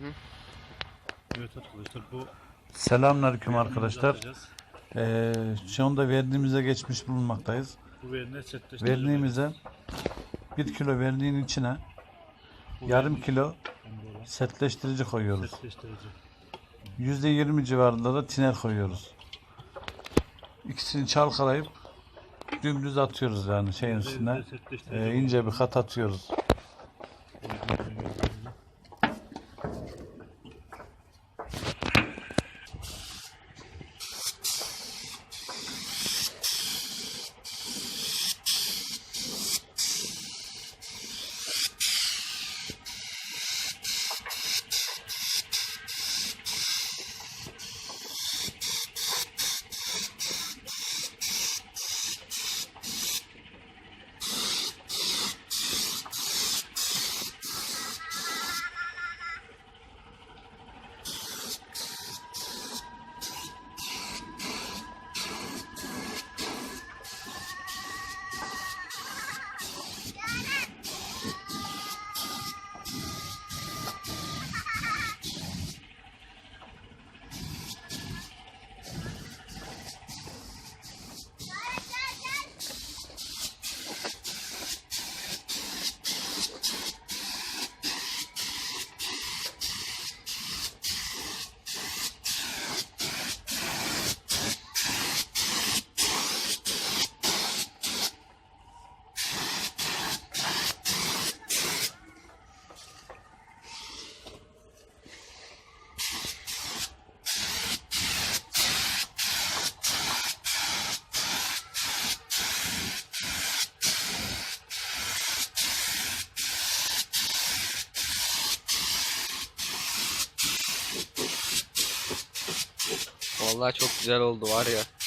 hı. Evet arkadaşlar, bu Selamünaleyküm arkadaşlar. atacağız. Şu anda verdiğimize geçmiş bulunmaktayız. Bu verine sertleştirici. Verdiğimize 1 kilo verdiğin içine yarım kilo sertleştirici koyuyoruz. Sertleştirici. %20 civarında da tiner koyuyoruz. İkisini çalkalayıp dümdüz atıyoruz yani şeyin üstüne. İnce bir kat atıyoruz. Vallahi çok güzel oldu var ya.